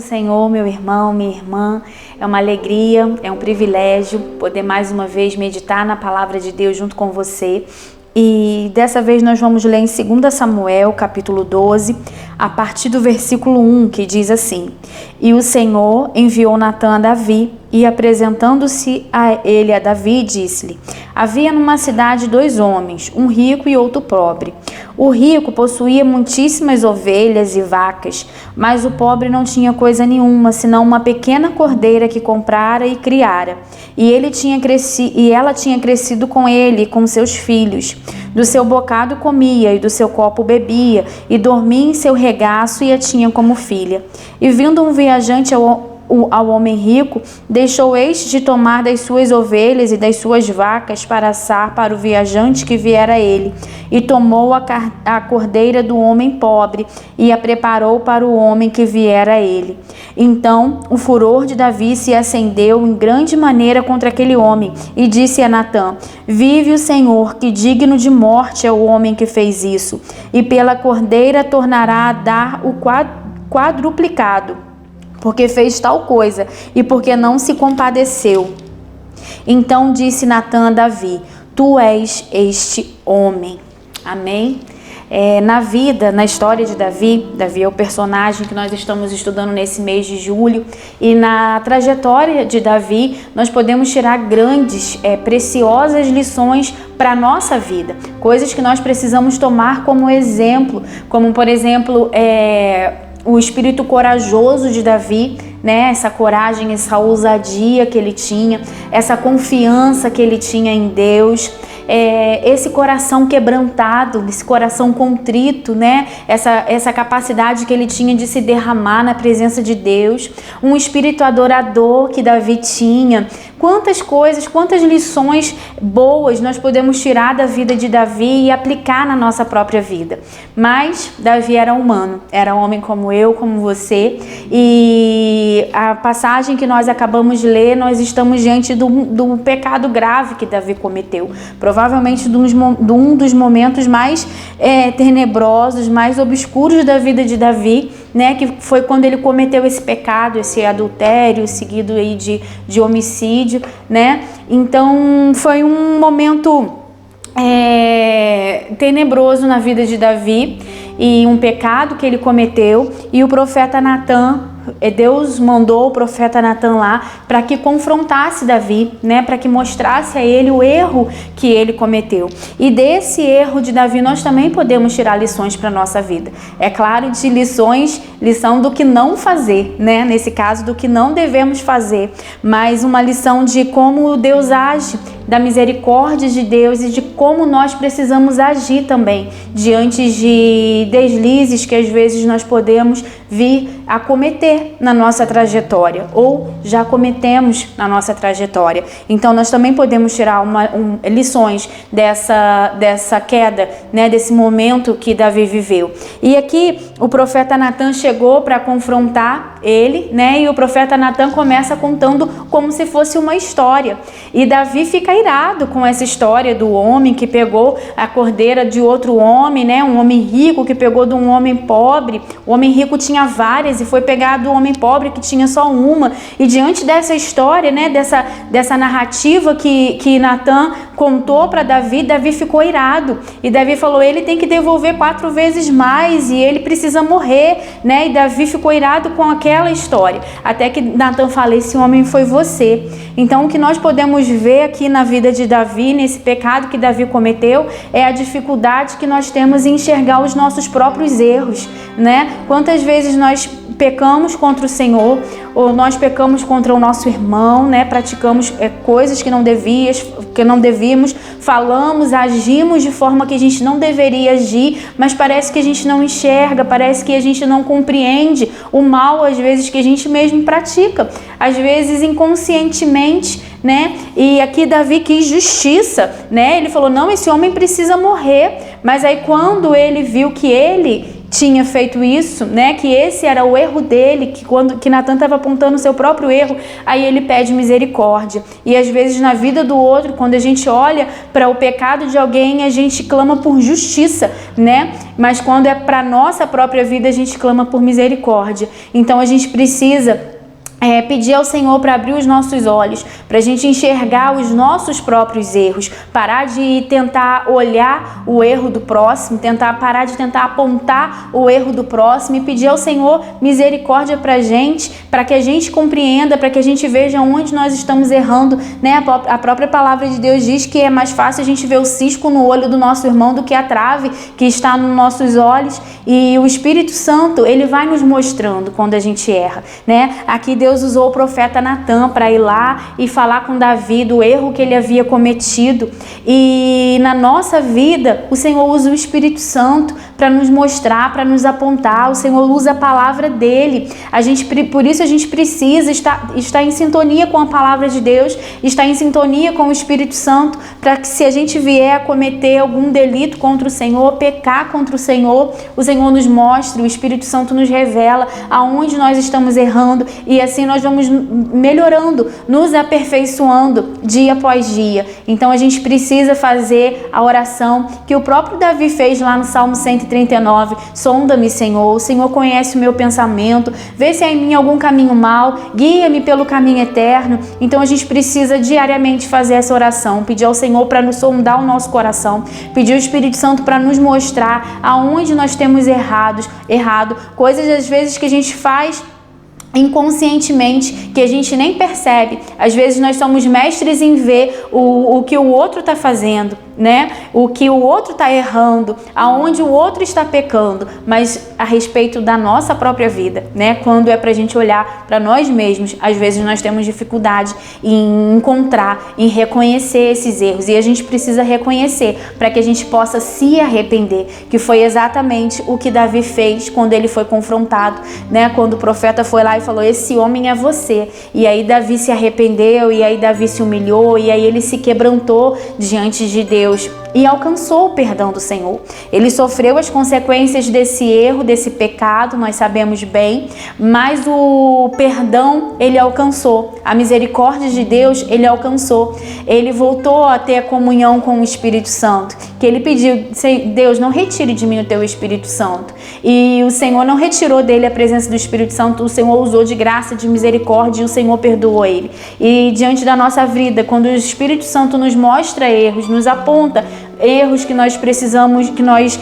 Senhor, meu irmão, minha irmã. É uma alegria, é um privilégio poder mais uma vez meditar na palavra de Deus junto com você. E dessa vez nós vamos ler em 2 Samuel, capítulo 12, a partir do versículo 1, que diz assim: E o Senhor enviou Natã a Davi, e apresentando-se a ele a Davi, disse-lhe: Havia numa cidade 2 homens, um rico e outro pobre. O rico possuía muitíssimas ovelhas e vacas, mas o pobre não tinha coisa nenhuma, senão uma pequena cordeira que comprara e criara. E ela tinha crescido com ele e com seus filhos. Do seu bocado comia, e do seu copo bebia, e dormia em seu regaço, e a tinha como filha. E vindo um viajante ao homem rico, deixou este de tomar das suas ovelhas e das suas vacas para assar para o viajante que viera a ele, e tomou a cordeira do homem pobre e a preparou para o homem que viera a ele. Então o furor de Davi se acendeu em grande maneira contra aquele homem, e disse a Natã: Vive o Senhor, que digno de morte é o homem que fez isso, e pela cordeira tornará a dar o quadruplicado, porque fez tal coisa e porque não se compadeceu. Então disse Natã a Davi: Tu és este homem. Amém? Na história de Davi é o personagem que nós estamos estudando nesse mês de julho, e na trajetória de Davi nós podemos tirar grandes, preciosas lições para a nossa vida, coisas que nós precisamos tomar como exemplo, como por exemplo, o espírito corajoso de Davi, né? Essa coragem, essa ousadia que ele tinha, essa confiança que ele tinha em Deus, esse coração quebrantado, esse coração contrito, né? Essa capacidade que ele tinha de se derramar na presença de Deus, um espírito adorador que Davi tinha. Quantas coisas, quantas lições boas nós podemos tirar da vida de Davi e aplicar na nossa própria vida. Mas Davi era humano, era homem como eu, como você, e a passagem que nós acabamos de ler, nós estamos diante do pecado grave que Davi cometeu. Provavelmente de um dos momentos mais tenebrosos, mais obscuros da vida de Davi, né, que foi quando ele cometeu esse pecado, esse adultério, seguido aí de homicídio, né? Então foi um momento tenebroso na vida de Davi, e um pecado que ele cometeu, e o profeta Natã, Deus mandou o profeta Natã lá para que confrontasse Davi, né, para que mostrasse a ele o erro que ele cometeu. E desse erro de Davi nós também podemos tirar lições para a nossa vida. É claro, de lição do que não fazer, né, nesse caso do que não devemos fazer, mas uma lição de como Deus age, da misericórdia de Deus e de como nós precisamos agir também diante de deslizes que às vezes nós podemos vir a cometer na nossa trajetória ou já cometemos na nossa trajetória. Então nós também podemos tirar lições dessa queda, né, desse momento que Davi viveu. E aqui o profeta Natã chegou para confrontar ele, né, e o profeta Natã começa contando como se fosse uma história, e Davi fica irado com essa história do homem que pegou a cordeira de outro homem, né, um homem rico que pegou de um homem pobre. O homem rico tinha várias e foi pegar do homem pobre que tinha só uma. E diante dessa história, né, dessa narrativa que Natã contou para Davi, Davi ficou irado, e Davi falou: ele tem que devolver 4 vezes mais e ele precisa morrer, né? E Davi ficou irado com aquela história, até que Natã fala: esse homem foi você. Então o que nós podemos ver aqui na vida de Davi, nesse pecado que Davi cometeu, é a dificuldade que nós temos em enxergar os nossos próprios erros, né? Quantas vezes nós pecamos contra o Senhor, ou nós pecamos contra o nosso irmão, né? Praticamos coisas que não devíamos, falamos, agimos de forma que a gente não deveria agir, mas parece que a gente não enxerga, parece que a gente não compreende o mal, às vezes, que a gente mesmo pratica, às vezes inconscientemente, né? E aqui Davi quis justiça, né? Ele falou: não, esse homem precisa morrer. Mas aí quando ele viu que ele tinha feito isso, né? Que esse era o erro dele, que Natan estava apontando o seu próprio erro, aí ele pede misericórdia. E às vezes na vida do outro, quando a gente olha para o pecado de alguém, a gente clama por justiça, né? Mas quando é para nossa própria vida, a gente clama por misericórdia. Então a gente precisa pedir ao Senhor para abrir os nossos olhos, para a gente enxergar os nossos próprios erros, parar de tentar olhar o erro do próximo, parar de tentar apontar o erro do próximo e pedir ao Senhor misericórdia para a gente, para que a gente compreenda, para que a gente veja onde nós estamos errando, né? A própria palavra de Deus diz que é mais fácil a gente ver o cisco no olho do nosso irmão do que a trave que está nos nossos olhos, e o Espírito Santo, ele vai nos mostrando quando a gente erra, né? Aqui Deus usou o profeta Natan para ir lá e falar com Davi do erro que ele havia cometido. E na nossa vida, o Senhor usa o Espírito Santo para nos mostrar, para nos apontar. O Senhor usa a palavra dele. Por isso a gente precisa estar em sintonia com a palavra de Deus, estar em sintonia com o Espírito Santo, para que se a gente vier a cometer algum delito contra o Senhor, pecar contra o Senhor nos mostre, o Espírito Santo nos revela aonde nós estamos errando, e assim nós vamos melhorando, nos aperfeiçoando dia após dia. Então a gente precisa fazer a oração que o próprio Davi fez lá no Salmo 139, sonda-me, Senhor, o Senhor conhece o meu pensamento, vê se há em mim algum caminho mau, guia-me pelo caminho eterno. Então a gente precisa diariamente fazer essa oração, pedir ao Senhor para nos sondar o nosso coração, pedir ao Espírito Santo para nos mostrar aonde nós temos errado, coisas às vezes que a gente faz inconscientemente, que a gente nem percebe. Às vezes nós somos mestres em ver o que o outro está fazendo, né? O que o outro está errando, aonde o outro está pecando, mas a respeito da nossa própria vida, né? Quando é pra gente olhar para nós mesmos, às vezes nós temos dificuldade em encontrar, em reconhecer esses erros, e a gente precisa reconhecer para que a gente possa se arrepender, que foi exatamente o que Davi fez quando ele foi confrontado, né? Quando o profeta foi lá e falou: esse homem é você. E aí Davi se arrependeu, e aí Davi se humilhou, e aí ele se quebrantou diante de Deus e alcançou o perdão do Senhor. Ele sofreu as consequências desse erro, desse pecado, nós sabemos bem, mas o perdão ele alcançou, a misericórdia de Deus ele alcançou. Ele voltou a ter a comunhão com o Espírito Santo, que ele pediu: Deus, não retire de mim o teu Espírito Santo. E o Senhor não retirou dele a presença do Espírito Santo, o Senhor usou de graça, de misericórdia, e o Senhor perdoou ele. E diante da nossa vida, quando o Espírito Santo nos mostra erros, nos aponta erros que nós precisamos, que nós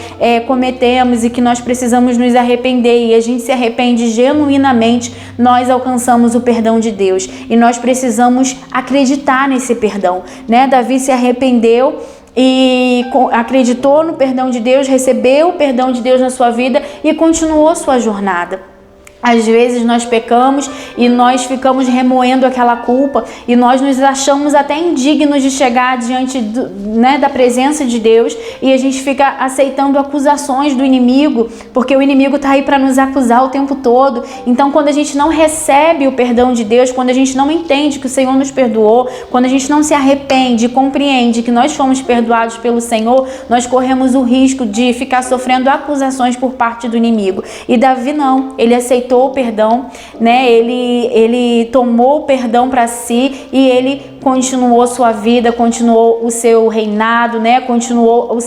cometemos e que nós precisamos nos arrepender, e a gente se arrepende genuinamente, nós alcançamos o perdão de Deus, e nós precisamos acreditar nesse perdão, né? Davi se arrependeu e acreditou no perdão de Deus, recebeu o perdão de Deus na sua vida e continuou sua jornada. Às vezes nós pecamos e nós ficamos remoendo aquela culpa, e nós nos achamos até indignos de chegar diante da presença de Deus, e a gente fica aceitando acusações do inimigo, porque o inimigo está aí para nos acusar o tempo todo. Então quando a gente não recebe o perdão de Deus, quando a gente não entende que o Senhor nos perdoou, quando a gente não se arrepende e compreende que nós fomos perdoados pelo Senhor, nós corremos o risco de ficar sofrendo acusações por parte do inimigo. E Davi não, ele aceitou o perdão, né? Ele tomou o perdão para si, e ele continuou sua vida, continuou o seu reinado, né? Continuou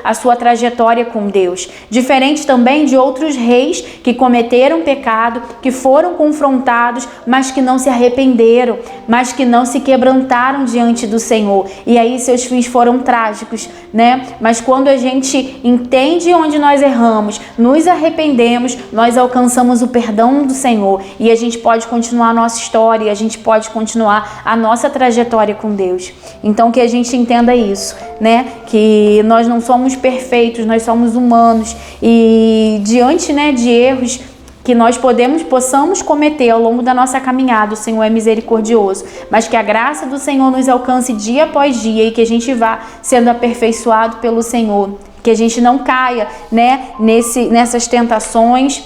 a sua trajetória com Deus. Diferente também de outros reis que cometeram pecado, que foram confrontados, mas que não se arrependeram, mas que não se quebrantaram diante do Senhor. E aí seus fins foram trágicos, né? Mas quando a gente entende onde nós erramos, nos arrependemos, nós alcançamos o perdão do Senhor, e a gente pode continuar a nossa história, a gente pode continuar a nossa trajetória com Deus. Então que a gente entenda isso, né? Que nós não somos perfeitos, nós somos humanos, e diante, né, de erros que nós possamos cometer ao longo da nossa caminhada, o Senhor é misericordioso, mas que a graça do Senhor nos alcance dia após dia, e que a gente vá sendo aperfeiçoado pelo Senhor, que a gente não caia, né, nessas tentações,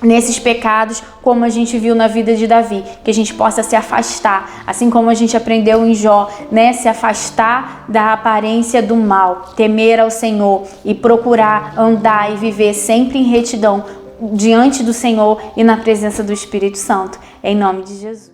nesses pecados, como a gente viu na vida de Davi, que a gente possa se afastar, assim como a gente aprendeu em Jó, né, se afastar da aparência do mal, temer ao Senhor e procurar andar e viver sempre em retidão diante do Senhor e na presença do Espírito Santo, em nome de Jesus.